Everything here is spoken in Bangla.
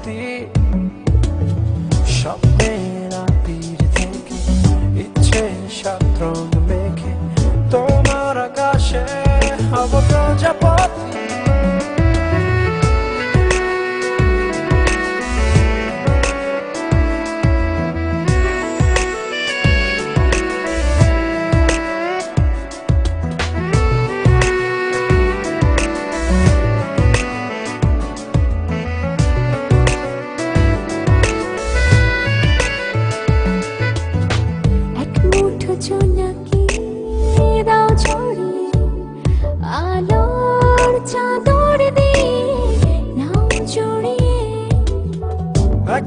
ভর্তি স্বপ্নের আবির থেকে ইচ্ছে সাত রং মেখে তোমার আকাশে হব প্রজাপতি। জোনাকি দাও ছড়িয়ে আলোর চাদর দিয়ে নাও জড়িয়ে এক